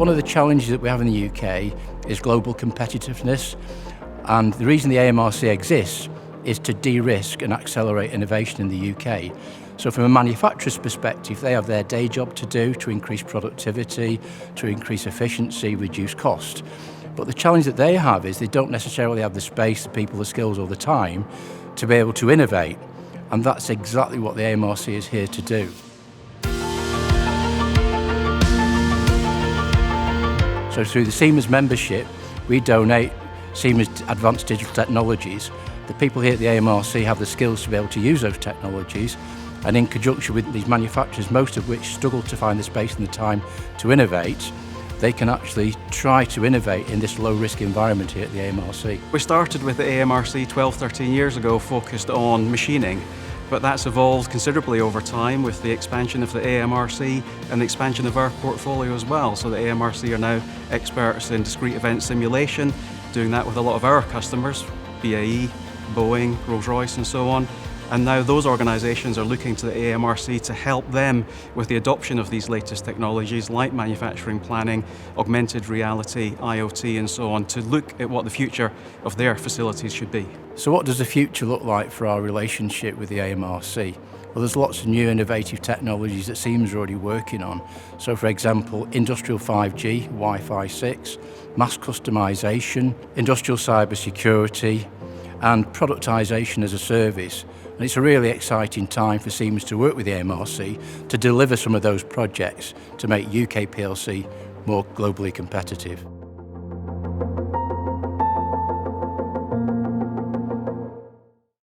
One of the challenges that we have in the UK is global competitiveness, and the reason the AMRC exists is to de-risk and accelerate innovation in the UK. So from a manufacturer's perspective, they have their day job to do to increase productivity, to increase efficiency, reduce cost. But the challenge that they have is they don't necessarily have the space, the people, the skills or the time to be able to innovate. And that's exactly what the AMRC is here to do. So through the Siemens membership, we donate Siemens advanced digital technologies. The people here at the AMRC have the skills to be able to use those technologies, and in conjunction with these manufacturers, most of which struggle to find the space and the time to innovate, they can actually try to innovate in this low-risk environment here at the AMRC. We started with the AMRC 12, 13 years ago, focused on machining, but that's evolved considerably over time with the expansion of the AMRC and the expansion of our portfolio as well. So the AMRC are now experts in discrete event simulation, doing that with a lot of our customers, BAE, Boeing, Rolls-Royce and so on. And now those organisations are looking to the AMRC to help them with the adoption of these latest technologies like manufacturing planning, augmented reality, IoT and so on, to look at what the future of their facilities should be. So what does the future look like for our relationship with the AMRC? Well, there's lots of new innovative technologies that Siemens are already working on. So for example, industrial 5G, Wi-Fi 6, mass customisation, industrial cyber security, and productisation as a service. And it's a really exciting time for Siemens to work with the AMRC to deliver some of those projects to make UK PLC more globally competitive.